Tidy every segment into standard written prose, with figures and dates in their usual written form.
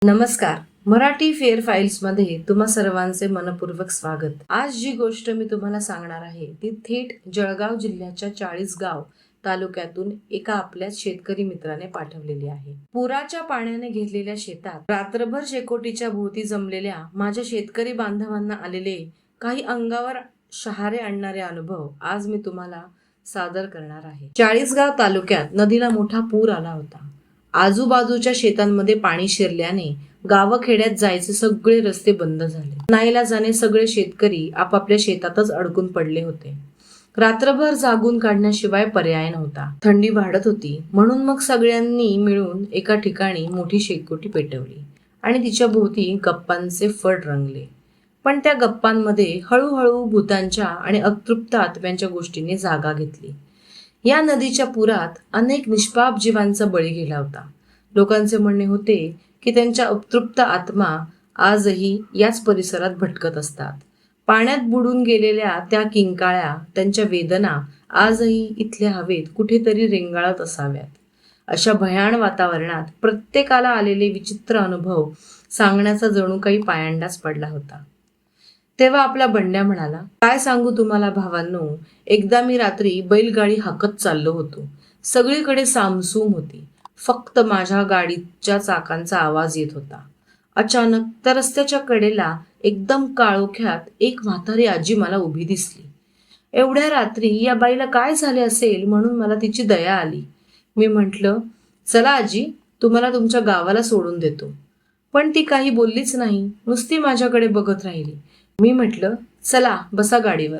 नमस्कार. मराठी फेअर फाईल्समध्ये तुम्हा सर्वांचे मनपूर्वक स्वागत. आज जी गोष्ट मी तुम्हाला सांगणार आहे ती थेट जळगाव जिल्ह्याच्या चाळीसगाव तालुक्यातून एका आपल्या शेतकरी मित्राने पाठवलेली आहे. पुराच्या पाण्याने घेतलेल्या शेतात रात्रभर शेकोटीच्या भोवती जमलेल्या माझ्या शेतकरी बांधवांना आलेले काही अंगावर शहारे आणणारे अनुभव आज मी तुम्हाला सादर करणार आहे. चाळीसगाव तालुक्यात नदीला मोठा पूर आला होता. आजूबाजूच्या शेतांमध्ये पाणी शिरल्याने गावखेड्यात जायचे सगळे रस्ते बंद झाले. नाईलाजाने सगळे शेतकरी आपापल्या शेतातच अडकून पडले होते. रात्रभर जागून काढण्याशिवाय पर्याय नव्हता. थंडी वाढत होती, म्हणून मग सगळ्यांनी मिळून एका ठिकाणी मोठी शेकोटी पेटवली आणि तिच्या भोवती गप्पांचे फड रंगले. पण त्या गप्पांमध्ये हळूहळू भूतांच्या आणि अतृप्त आत्म्यांच्या गोष्टींनी जागा घेतली. या नदीच्या पुरात अनेक निष्पाप जीवांचा बळी गेला होता. लोकांचे म्हणणे होते की त्यांच्या अतृप्त आत्मा आजही याच परिसरात भटकत असतात. पाण्यात बुडून गेलेल्या त्या किंकाळ्या, त्यांच्या वेदना आजही इथल्या हवेत कुठेतरी रेंगाळत असाव्यात. अशा भयाण वातावरणात प्रत्येकाला आलेले विचित्र अनुभव सांगण्याचा जणू काही पायंडाच पडला होता. तेव्हा आपला बंड्या म्हणाला, काय सांगू तुम्हाला भावांनो, एकदा मी रात्री बैलगाडी हाकत चाललो होतो. सगळीकडे सामसूम होती. फक्त माझ्या गाडीच्या चाकांचा आवाज येत होता. अचानक त्या रस्त्याच्या कडेला एकदम काळोख्यात एक म्हातारी आजी मला उभी दिसली. एवढ्या रात्री या बाईला काय झाले असेल म्हणून मला तिची दया आली. मी म्हटलं, चला आजी, तुम्हाला तुमच्या गावाला सोडून देतो. पण ती काही बोललीच नाही, नुसती माझ्याकडे बघत राहिली. मी म्हटलं, चला बसा गाडीवर.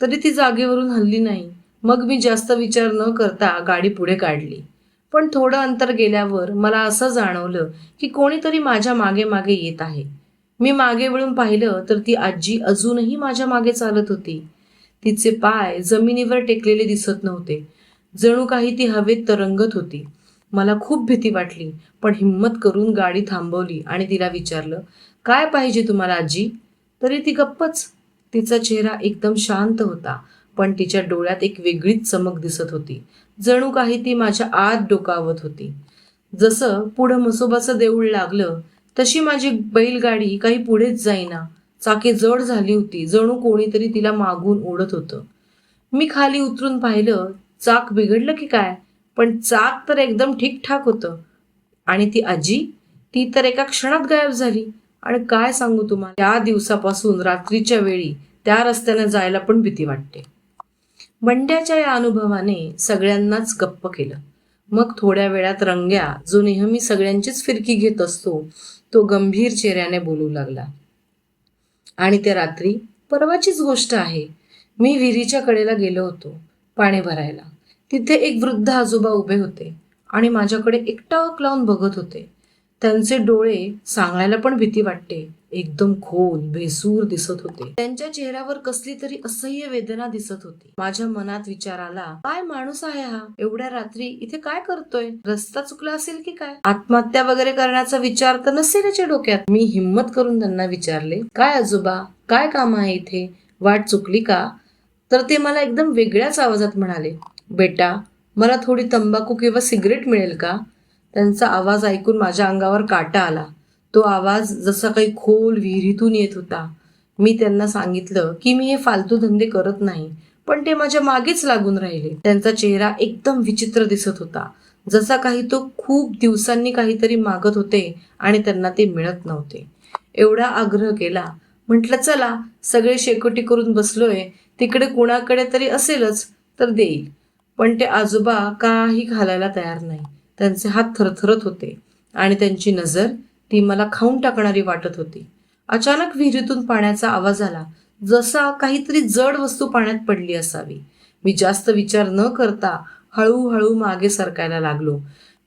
तरी ती जागेवरून हलली नाही. मग मी जास्त विचार न करता गाडी पुढे काढली. पण थोडं अंतर गेल्यावर मला असं जाणवलं की कोणीतरी माझ्या मागे मागे येत आहे. मी मागे वळून पाहिलं तर ती आजी अजूनही माझ्या मागे चालत होती. तिचे पाय जमिनीवर टेकलेले दिसत नव्हते. जणू काही ती हवेत तरंगत होती. मला खूप भीती वाटली, पण हिम्मत करून गाडी थांबवली आणि तिला विचारलं, काय पाहिजे तुम्हाला आजी? तरी ती गप्पच. तिचा चेहरा एकदम शांत होता, पण तिच्या डोळ्यात एक वेगळीच चमक दिसत होती. जणू काही ती माझ्या आत डोकावत होती. जसं पुढं म्हसोबाचं देऊळ लागलं तशी माझी बैलगाडी काही पुढेच जाईना. चाके जड झाली होती, जणू कोणीतरी तिला मागून ओढत होतं. मी खाली उतरून पाहिलं, चाक बिघडलं की काय, पण चाक तर एकदम ठीकठाक होतं. आणि ती आजी, ती तर एका क्षणात गायब झाली. आणि काय सांगू तुम्हाला, त्या दिवसापासून रात्रीच्या वेळी त्या रस्त्याने जायला पण भीती वाटते. बंड्याच्या या अनुभवाने सगळ्यांनाच गप्प केलं. मग थोड्या वेळात रंग्या, जो नेहमी सगळ्यांचीच फिरकी घेत असतो, तो गंभीर चेहऱ्याने बोलू लागला. आणि त्या रात्री परवाचीच गोष्ट आहे. मी विहिरीच्या कडेला गेलो होतो पाणी भरायला. तिथे एक वृद्ध आजोबा उभे होते आणि माझ्याकडे एकटाक लावून बघत होते. त्यांचे डोळे सांगायला पण भीती वाटते, एकदम खोल भेसूर दिसत होते. त्यांच्या चेहऱ्यावर कसली तरी असह्य वेदना दिसत होती. माझ्या मनात विचार आला, काय माणूस आहे हा, एवढ्या रात्री इथे काय करतोय? रस्ता चुकला असेल की काय? आत्महत्या वगैरे करण्याचा विचार तर नसेल याच्या डोक्यात. मी हिम्मत करून त्यांना विचारले, काय आजोबा, काय काम आहे इथे? वाट चुकली का? तर ते मला एकदम वेगळ्याच आवाजात म्हणाले, बेटा, मला थोडी तंबाखू किंवा सिगरेट मिळेल का? त्यांचा आवाज ऐकून माझ्या अंगावर काटा आला. तो आवाज जसा काही खोल विहिरीतून येत होता. मी त्यांना सांगितलं की मी हे फालतू धंदे करत नाही, पण ते माझ्या मागेच लागून राहिले. त्यांचा चेहरा एकदम विचित्र दिसत होता, जसा काही तो खूप दिवसांनी काहीतरी मागत होते आणि त्यांना ते मिळत नव्हते. एवढा आग्रह केला. म्हटलं, चला, सगळे शेकोटी करून बसलोय, तिकडे कुणाकडे तरी असेलच तर देईल. पण ते आजोबा काही घालायला तयार नाही. त्यांचे हात थरथरत होते आणि त्यांची नजर ती मला खाऊन टाकणारी वाटत होती. अचानक विहिरीतून पाण्याचा आवाज आला, जसा काहीतरी जड वस्तू पाण्यात पडली असावी. मी जास्त विचार न करता हळूहळू मागे सरकायला लागलो.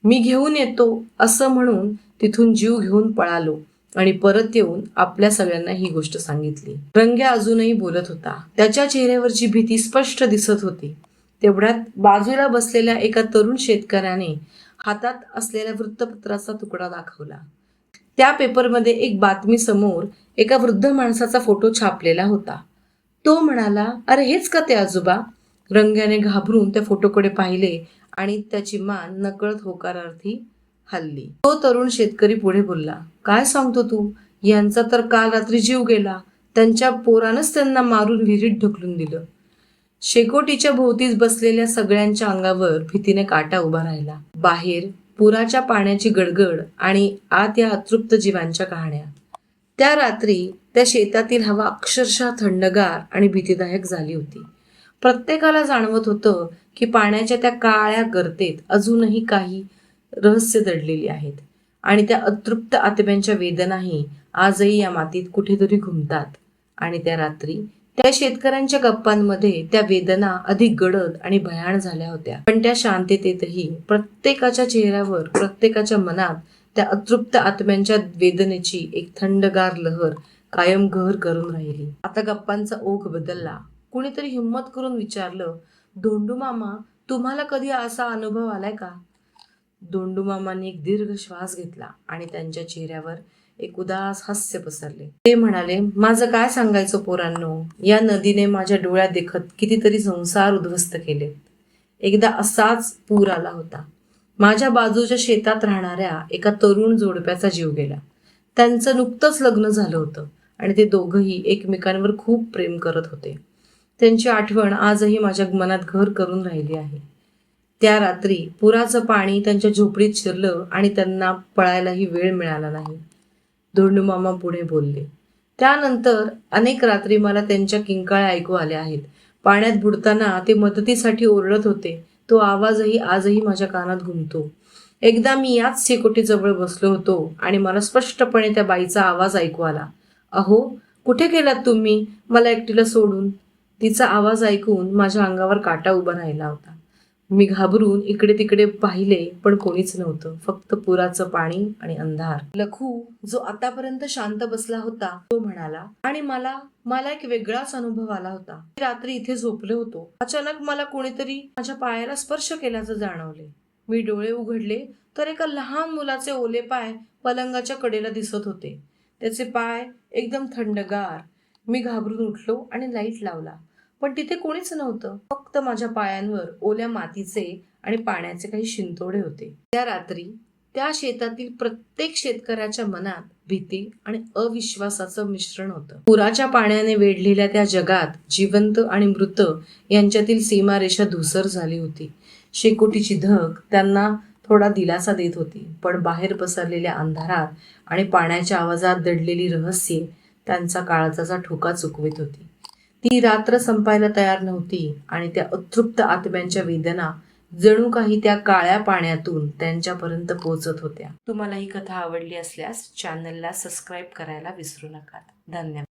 मी घेऊन येतो असं म्हणून तिथून जीव घेऊन पळालो आणि परत येऊन आपल्या सगळ्यांना ही गोष्ट सांगितली. रंग्या अजूनही बोलत होता. त्याच्या चेहऱ्यावरची भीती स्पष्ट दिसत होती. तेवढ्यात बाजूला बसलेल्या एका तरुण शेतकऱ्याने हातात असलेल्या वृत्तपत्राचा तुकडा दाखवला. त्या पेपरमध्ये एक बातमी समोर एका वृद्ध माणसाचा फोटो छापलेला होता. तो म्हणाला, अरे हेच का ते आजोबा? रंग्याने घाबरून त्या फोटोकडे पाहिले आणि त्याची मान नकळत होकारार्थी हल्ली. तो तरुण शेतकरी पुढे बोलला, काय सांगतो तू? यांचा तर काल रात्री जीव गेला. त्यांच्या पोरानंच त्यांना मारून विहिरीत ढकलून दिलं. शेकोटीच्या भोवतीच बसलेल्या सगळ्यांच्या अंगावर भीतीने काटा उभा राहिला. बाहेर पुराच्या पाण्याची गडगड आणि आत या अतृप्त जीवांच्या कहाण्या. त्या रात्री त्या शेतातील हवा अक्षरशः थंडगार आणि भीतीदायक झाली होती. प्रत्येकाला जाणवत होतं की पाण्याच्या त्या काळ्या गर्तेत अजूनही काही रहस्य दडलेली आहेत आणि त्या अतृप्त आत्म्यांच्या वेदनाही आजही या मातीत कुठेतरी घुमतात. आणि त्या रात्री त्या शेतकऱ्यांच्या गप्पांमध्ये त्या वेदना अधिक गडद आणि भयाण झाल्या होत्या. पण त्या शांततेतही प्रत्येकाच्या चेहऱ्यावर, प्रत्येकाच्या मनात त्या अतृप्त आत्म्यांच्या वेदनेची एक थंडगार लहर कायम घर करून राहिली. आता गप्पांचा ओघ बदलला. कुणीतरी हिंमत करून विचारलं, धोंडू मामा, तुम्हाला कधी असा अनुभव आलाय का? धोंडू मामांनी एक दीर्घ श्वास घेतला आणि त्यांच्या चेहऱ्यावर एक उदास हास्य पसरले. ते म्हणाले, माझं काय सांगायचं पोरांनो, या नदीने माझ्या डोळ्यात देखत कितीतरी संसार उद्ध्वस्त केले. एकदा असाच पूर आला होता. माझ्या बाजूच्या शेतात राहणाऱ्या एका तरुण जोडप्याचा जीव गेला. त्यांचं नुकतंच लग्न झालं होतं आणि ते दोघंही एकमेकांवर खूप प्रेम करत होते. त्यांची आठवण आजही माझ्या मनात घर करून राहिली आहे. त्या रात्री पुराचं पाणी त्यांच्या झोपडीत शिरलं आणि त्यांना पळायलाही वेळ मिळाला नाही. धोंडू मामा पुढे बोलले, त्यानंतर अनेक रात्री मला त्यांच्या किंकाळ्या ऐकू आल्या आहेत. पाण्यात बुडताना ते मदतीसाठी ओरडत होते. तो आवाजही आजही माझ्या कानात घुमतो. एकदा मी याच शेकोटीजवळ बसलो होतो आणि मला स्पष्टपणे त्या बाईचा आवाज ऐकू आला, अहो कुठे गेलात तुम्ही, मला एकटीला सोडून? तिचा आवाज ऐकून माझ्या अंगावर काटा उभा राहिला होता. मी घाबरून इकडे तिकडे पाहिले, पण कोणीच नव्हतं. फक्त पुराचं पाणी आणि अंधार. लखू, जो आतापर्यंत शांत बसला होता, तो म्हणाला, आणि मला एक वेगळाच अनुभव आला होता. रात्री इथे झोपले होतो. अचानक मला कोणीतरी माझ्या पायाला स्पर्श केल्याचं जाणवले. मी डोळे उघडले तर एका लहान मुलाचे ओले पाय पलंगाच्या कडेला दिसत होते. त्याचे पाय एकदम थंडगार. मी घाबरून उठलो आणि लाईट लावला, पण तिथे कोणीच नव्हतं. फक्त माझ्या पायांवर ओल्या मातीचे आणि पाण्याचे काही शिंतोडे होते. त्या रात्री त्या शेतातील प्रत्येक शेतकऱ्याच्या मनात भीती आणि अविश्वासाचं मिश्रण होतं. पुराच्या पाण्याने वेढलेल्या त्या जगात जिवंत आणि मृत यांच्यातील सीमारेषा धूसर झाली होती. शेकोटीची धग त्यांना थोडा दिलासा देत होती, पण बाहेर पसरलेल्या अंधारात आणि पाण्याच्या आवाजात दडलेली रहस्ये त्यांचा काळजाचा ठोका चुकवित होती. ती रात्र संपायला तयार नव्हती आणि त्या अतृप्त आत्म्यांच्या वेदना जणू काही त्या काळ्या पाण्यातून त्यांच्यापर्यंत पोहोचत होत्या. तुम्हाला ही कथा आवडली असल्यास चॅनलला सबस्क्राईब करायला विसरू नका. धन्यवाद.